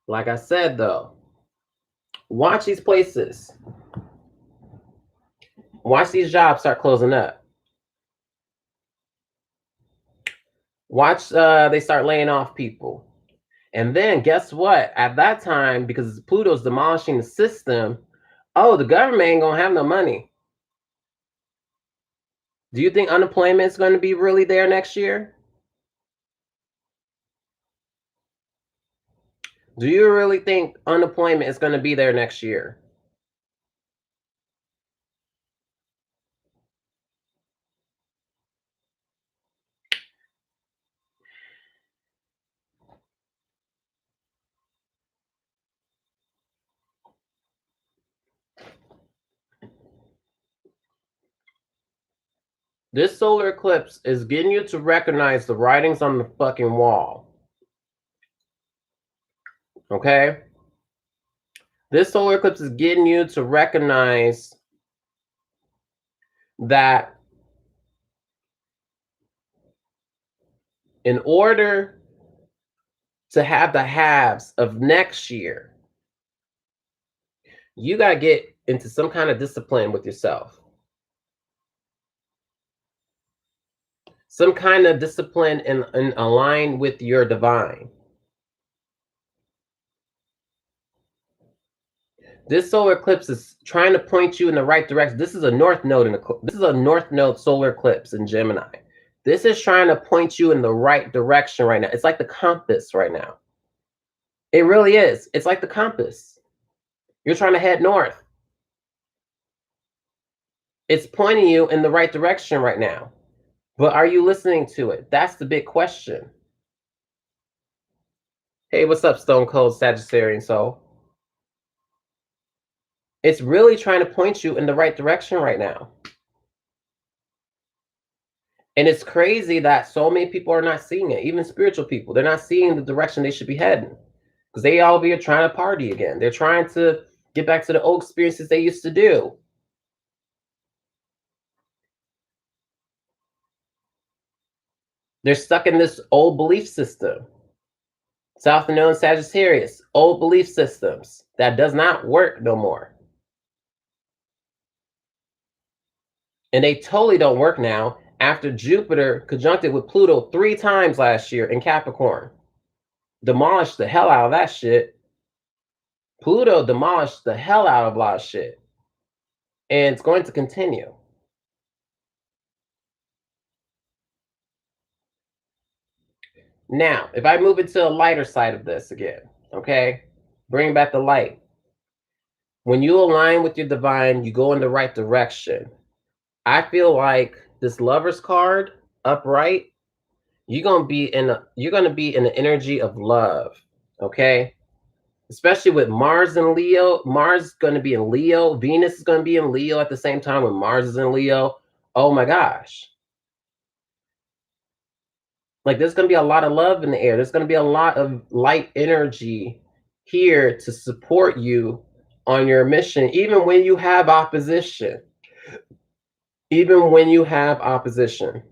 like I said, though, watch these places. Watch these jobs start closing up. Watch they start laying off people. And then guess what? At that time, because Pluto's demolishing the system, oh, the government ain't gonna have no money. Do you think unemployment is going to be really there next year? Do you really think unemployment is going to be there next year? This solar eclipse is getting you to recognize the writings on the fucking wall. Okay? This solar eclipse is getting you to recognize that in order to have the halves of next year, you got to get into some kind of discipline with yourself. Some kind of discipline and align with your divine. This solar eclipse is trying to point you in the right direction. This is a north node this is a north node solar eclipse in Gemini. This is trying to point you in the right direction right now. It's like the compass right now. It really is. It's like the compass. You're trying to head north. It's pointing you in the right direction right now. But are you listening to it? That's the big question. Hey, what's up, Stone Cold Sagittarian Soul? It's really trying to point you in the right direction right now. And it's crazy that so many people are not seeing it, even spiritual people. They're not seeing the direction they should be heading because they all be trying to party again. They're trying to get back to the old experiences they used to do. They're stuck in this old belief system. South Node Sagittarius, old belief systems that does not work no more. And they totally don't work now after Jupiter conjuncted with Pluto 3 times last year in Capricorn. Demolished the hell out of that shit. Pluto demolished the hell out of a lot of shit. And it's going to continue. Now, if I move into a lighter side of this again, okay? Bring back the light. When you align with your divine, you go in the right direction. I feel like this Lover's card upright, you're gonna be in the energy of love, okay? Especially with Mars and Leo. Mars is gonna be in Leo. Venus is gonna be in Leo at the same time when Mars is in Leo. Oh my gosh. Like there's going to be a lot of love in the air. There's going to be a lot of light energy here to support you on your mission, even when you have opposition. Even when you have opposition,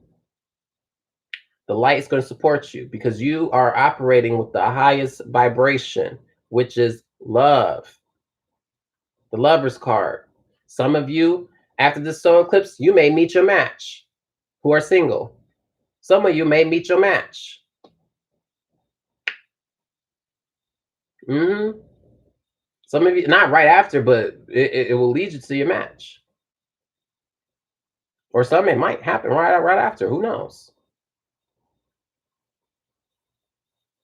the light is going to support you because you are operating with the highest vibration, which is love. The Lover's card. Some of you, after this solar eclipse, you may meet your match who are single. Some of you may meet your match. Some of you, not right after, but it will lead you to your match. Or some it might happen right after. Who knows?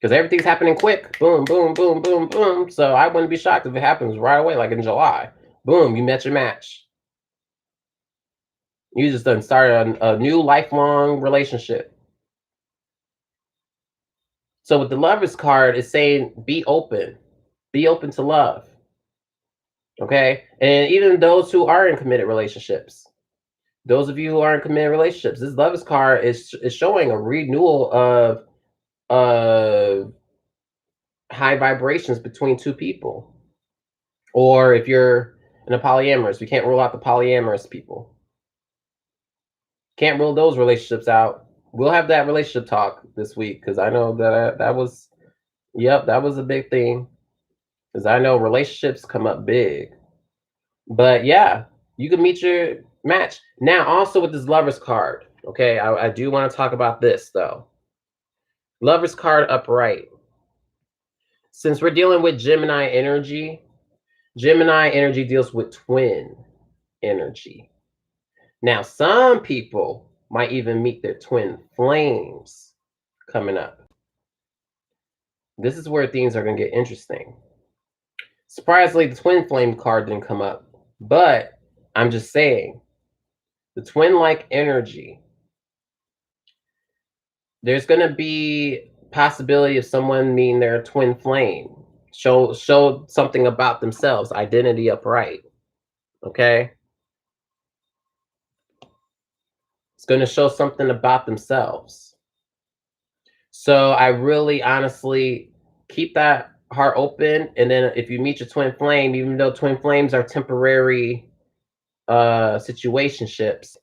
Because everything's happening quick. Boom, boom, boom, boom, boom. So I wouldn't be shocked if it happens right away, like in July. Boom, you met your match. You just done started a new lifelong relationship. So with the Lovers card, it's saying be open to love. Okay, and even those who are in committed relationships, those of you who are in committed relationships, this Lovers card is showing a renewal of uh high vibrations between two people. Or if you're in a polyamorous, we can't rule out the polyamorous people. Can't rule those relationships out. We'll have that relationship talk this week because I know that was, yep, that was a big thing. Because I know relationships come up big. But yeah, you can meet your match. Now, also with this Lovers card, okay, I do want to talk about this though. Lovers card upright. Since we're dealing with Gemini energy deals with twin energy. Now, some people might even meet their twin flames coming up. This is where things are going to get interesting. Surprisingly, the twin flame card didn't come up, but I'm just saying the twin like energy, there's going to be possibility of someone meeting their twin flame, show something about themselves, identity upright. Okay, it's going to show something about themselves. So I really honestly keep that heart open. And then if you meet your twin flame, even though twin flames are temporary situationships,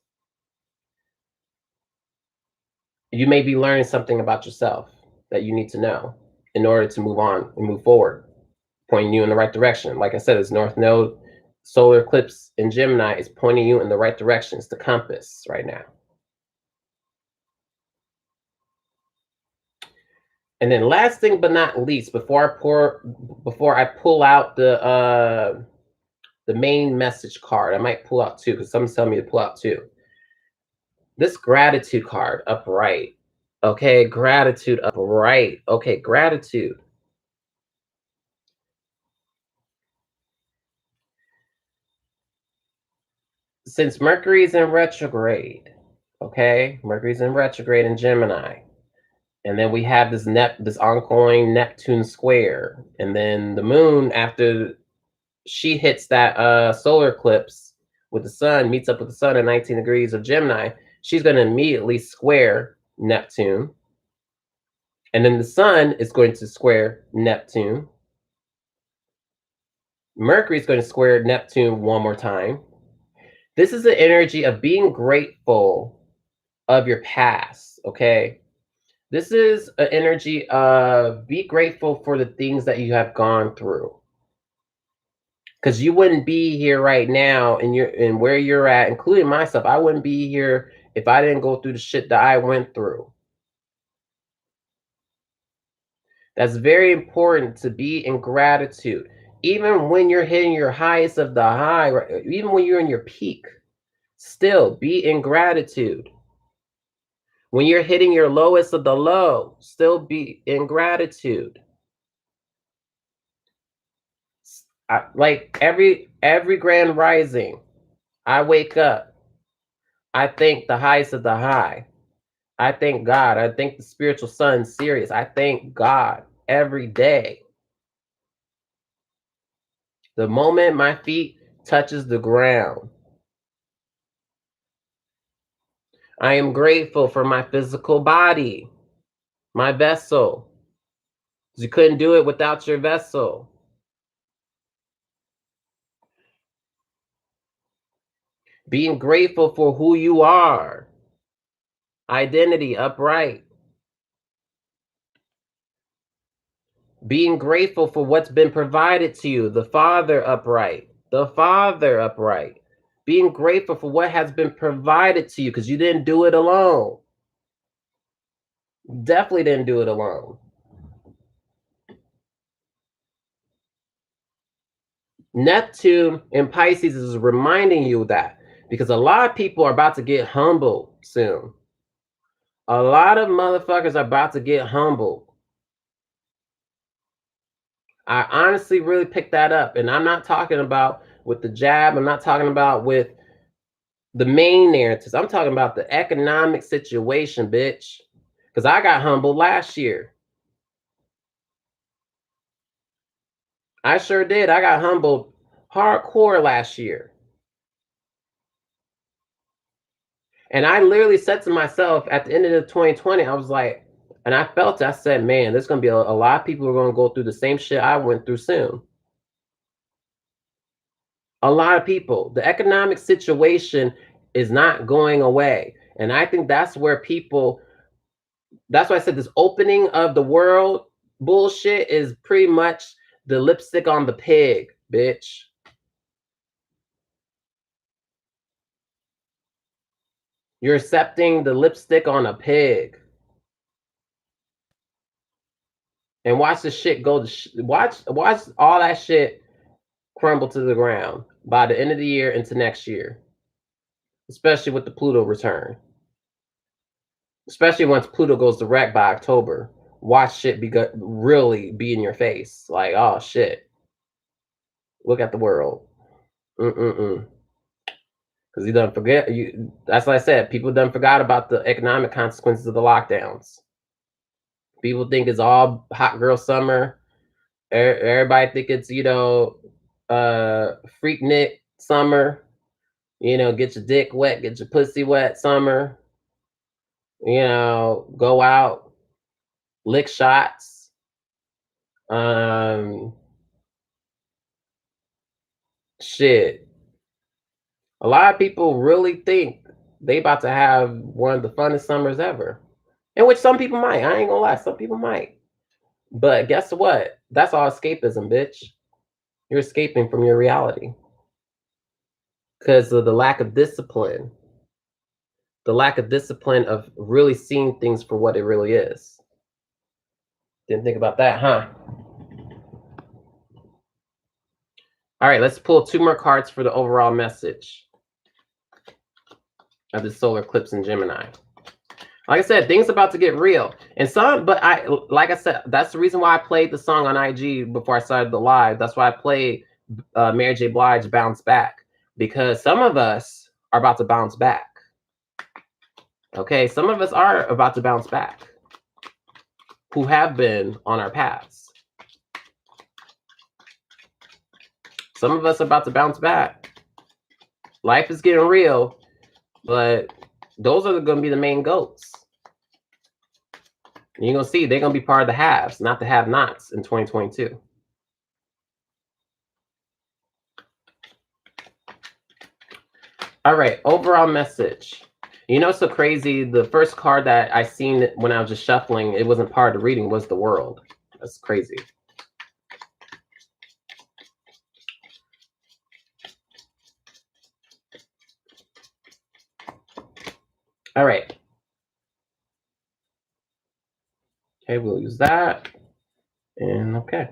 you may be learning something about yourself that you need to know in order to move on and move forward, pointing you in the right direction. Like I said, it's North Node, solar eclipse in Gemini is pointing you in the right direction. It's the compass right now. And then last thing but not least, before I pull out the main message card, I might pull out two because someone's telling me to pull out two. This gratitude card upright. Okay, gratitude upright. Okay, gratitude. Since Mercury's in retrograde, okay, Mercury's in retrograde in Gemini, and then we have this ongoing Neptune square, and then the moon after she hits that solar eclipse with the sun, meets up with the sun at 19 degrees of Gemini, she's going to immediately square Neptune. And then the sun is going to square Neptune. Mercury is going to square Neptune one more time. This is the energy of being grateful of your past, okay? This is an energy of be grateful for the things that you have gone through. Because you wouldn't be here right now and where you're at, including myself. I wouldn't be here if I didn't go through the shit that I went through. That's very important to be in gratitude. Even when you're hitting your highest of the high, even when you're in your peak, still be in gratitude. When you're hitting your lowest of the low, still be in gratitude. Like every grand rising, I wake up, I thank the highest of the high. I thank God. I thank the spiritual sun, Sirius. I thank God every day. The moment my feet touches the ground, I am grateful for my physical body, my vessel. You couldn't do it without your vessel. Being grateful for who you are. Identity upright. Being grateful for what's been provided to you. The Father upright. The Father upright. Being grateful for what has been provided to you because you didn't do it alone. Definitely didn't do it alone. Neptune in Pisces is reminding you that because a lot of people are about to get humbled soon. A lot of motherfuckers are about to get humbled. I honestly really picked that up, and I'm not talking about with the jab. I'm not talking about with the main narratives. I'm talking about the economic situation, bitch. Because I got humbled last year. I sure did. I got humbled hardcore last year. And I literally said to myself at the end of the 2020, I was like, and I felt it, I said, man, there's gonna be a lot of people who are gonna go through the same shit I went through soon. A lot of people. The economic situation is not going away. And I think that's where people, that's why I said this opening of the world bullshit is pretty much the lipstick on the pig, bitch. You're accepting the lipstick on a pig. And watch the shit go to watch all that shit crumble to the ground by the end of the year into next year, especially with the Pluto return. Especially once Pluto goes direct by October, watch shit really be in your face. Like, oh shit, look at the world. Because you done forget you. That's what I said. People done forgot about the economic consequences of the lockdowns. People think it's all hot girl summer. Everybody think it's freaknik summer. Get your dick wet, get your pussy wet summer. Go out, lick shots. Shit. A lot of people really think they about to have one of the funnest summers ever. In which some people might. I ain't gonna lie, some people might. But guess what? That's all escapism, bitch. You're escaping from your reality. Because of the lack of discipline. The lack of discipline of really seeing things for what it really is. Didn't think about that, huh? All right, let's pull 2 more cards for the overall message of the solar eclipse in Gemini. Like I said, things about to get real. And like I said, that's the reason why I played the song on IG before I started the live. That's why I played Mary J. Blige Bounce Back. Because some of us are about to bounce back. Okay, some of us are about to bounce back. Who have been on our paths. Some of us are about to bounce back. Life is getting real, but those are going to be the main goats. And you're going to see they're going to be part of the haves, not the have-nots in 2022. All right, overall message. It's so crazy. The first card that I seen when I was just shuffling, it wasn't part of the reading, was the world. That's crazy. All right. Okay, we'll use that. And okay.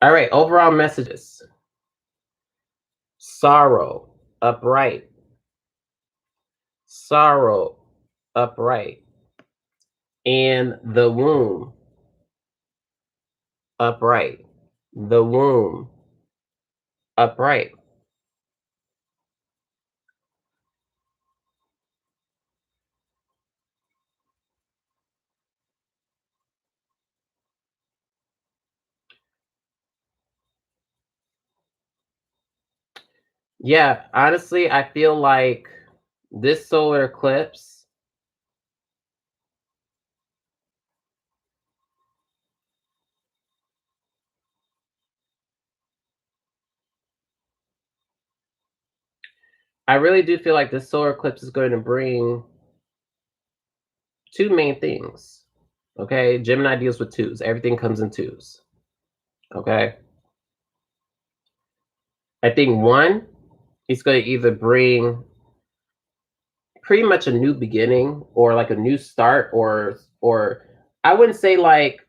All right, overall messages. Sorrow, upright. Sorrow, upright. And the womb, upright. The womb, upright. Yeah, honestly, I feel like this solar eclipse I really do feel like this solar eclipse is going to bring 2 main things. Okay, Gemini deals with 2s. Everything comes in 2s. Okay. I think 1, it's going to either bring pretty much a new beginning or like a new start or I wouldn't say like,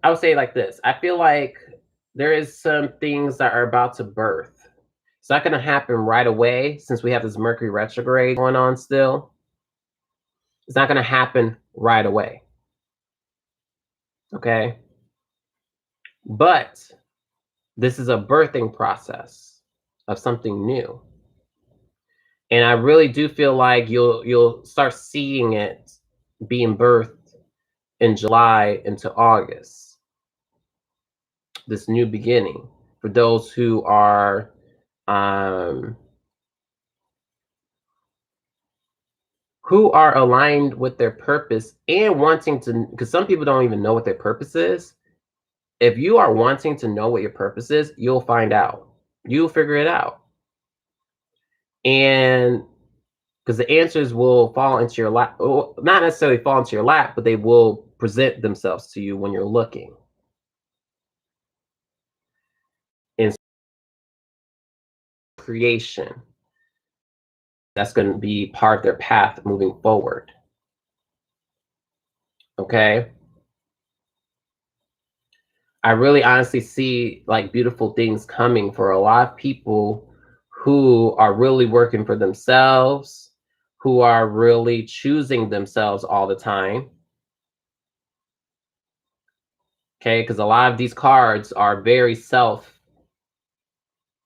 I would say like this. I feel like there is some things that are about to birth. It's not going to happen right away since we have this Mercury retrograde going on still. It's not going to happen right away. Okay. But this is a birthing process of something new. And I really do feel like you'll start seeing it being birthed in July into August. This new beginning for those um, who are aligned with their purpose and wanting to, because some people don't even know what their purpose is. If you are wanting to know what your purpose is, you'll find out. You'll figure it out. And because the answers will fall into your lap, well, not necessarily fall into your lap, but they will present themselves to you when you're looking. In creation, that's going to be part of their path moving forward. Okay. I really honestly see like beautiful things coming for a lot of people who are really working for themselves, who are really choosing themselves all the time. Okay. Because a lot of these cards are very self,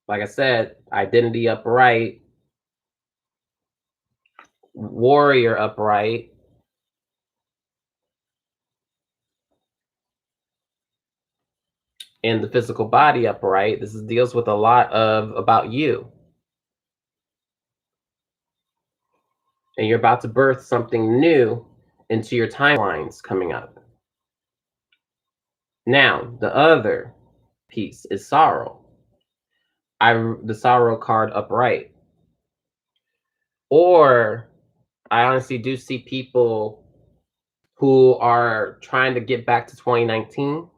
like I said, identity upright, warrior upright, and the physical body upright. This is, deals with a lot of about you. And you're about to birth something new into your timelines coming up. Now, the other piece is sorrow. The sorrow card upright. Or I honestly do see people who are trying to get back to 2019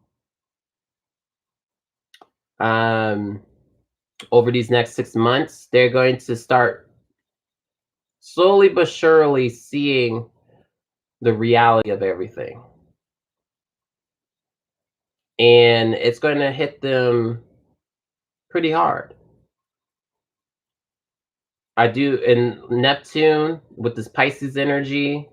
um, over these next 6 months. They're going to start slowly but surely seeing the reality of everything. And it's going to hit them pretty hard. I do, in Neptune with this Pisces energy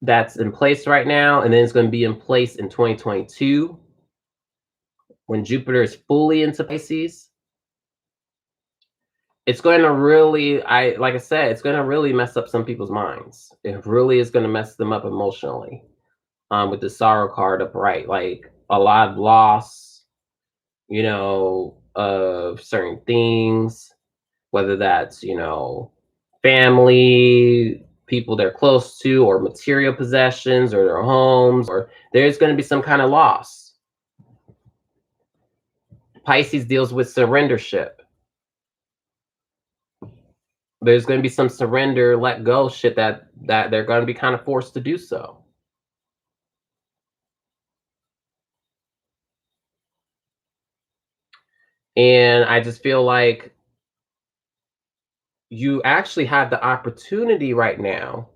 that's in place right now, and then it's going to be in place in 2022 when Jupiter is fully into Pisces. It's going to really, like I said, it's going to really mess up some people's minds. It really is going to mess them up emotionally. With the sorrow card upright, like a lot of loss, of certain things, whether that's, family, people they're close to, or material possessions, or their homes, or there's going to be some kind of loss. Pisces deals with surrendership. There's going to be some surrender, let go shit that they're going to be kind of forced to do so. And I just feel like you actually have the opportunity right now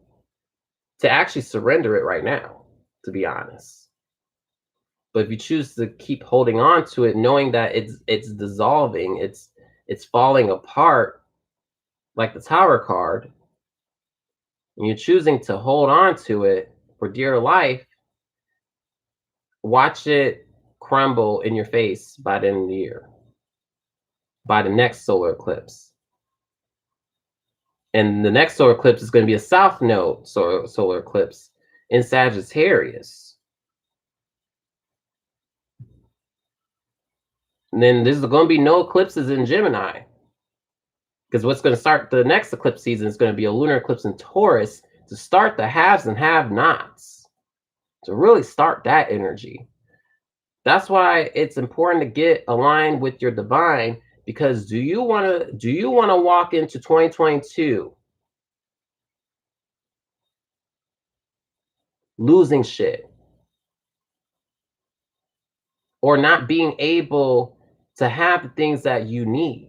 to actually surrender it right now, to be honest. But if you choose to keep holding on to it, knowing that it's dissolving, it's falling apart, like the Tower card, and you're choosing to hold on to it for dear life, watch it crumble in your face by the end of the year, by the next solar eclipse. And the next solar eclipse is going to be a south node solar eclipse in Sagittarius. And then there's going to be no eclipses in Gemini. Because what's going to start the next eclipse season is going to be a lunar eclipse in Taurus to start the haves and have nots, to really start that energy. That's why it's important to get aligned with your divine, because do you want to walk into 2022 losing shit or not being able to have the things that you need?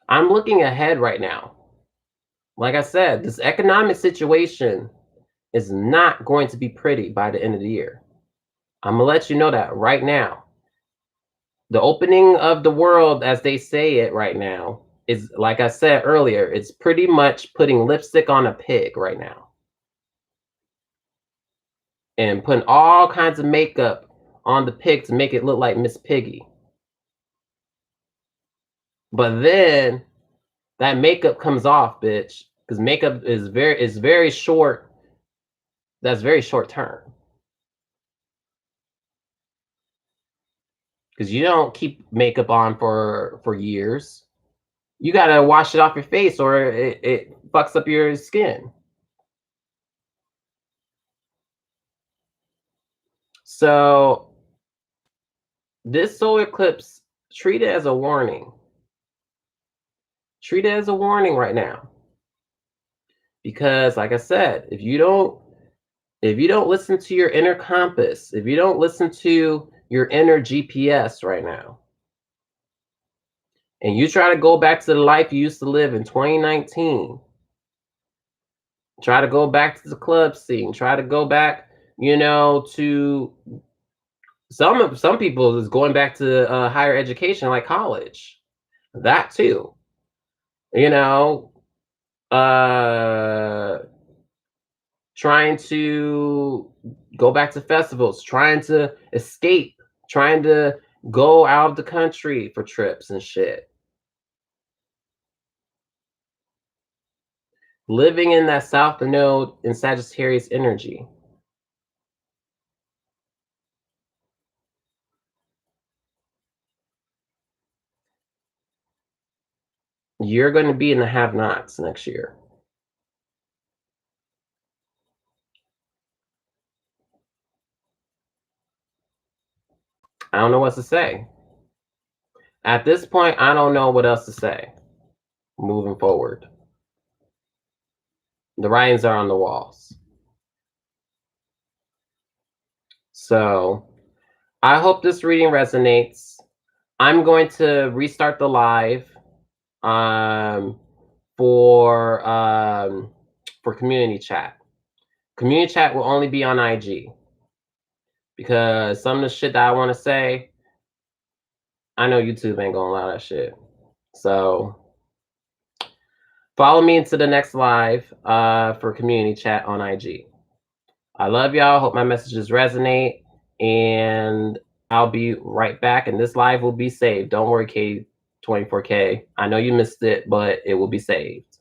I'm looking ahead right now. Like I said, this economic situation is not going to be pretty by the end of the year. I'm gonna let you know that right now. The opening of the world, as they say it right now, is like I said earlier, it's pretty much putting lipstick on a pig right now and putting all kinds of makeup on the pig to make it look like Miss Piggy. But then that makeup comes off, bitch, because makeup is very short. That's very short term because you don't keep makeup on for years. You gotta wash it off your face or it fucks up your skin. So this solar eclipse, treat it as a warning. Treat it as a warning right now. Because like I said, if you don't listen to your inner compass, if you don't listen to your inner GPS right now, and you try to go back to the life you used to live in 2019, try to go back to the club scene, try to go back, to some people is going back to higher education like college. That too. You know, uh trying to go back to festivals, trying to escape, trying to go out of the country for trips and shit. Living in that South Node in Sagittarius energy. You're going to be in the have-nots next year. I don't know what to say. At this point, I don't know what else to say. Moving forward, the writings are on the walls. So I hope this reading resonates. I'm going to restart the live um, for community chat. Community chat will only be on IG because some of the shit that I want to say, I know YouTube ain't gonna allow that shit. So follow me into the next live for community chat on IG. I love y'all. Hope my messages resonate. And I'll be right back. And this live will be saved. Don't worry, K24K. I know you missed it, but it will be saved.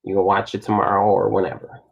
You can watch it tomorrow or whenever.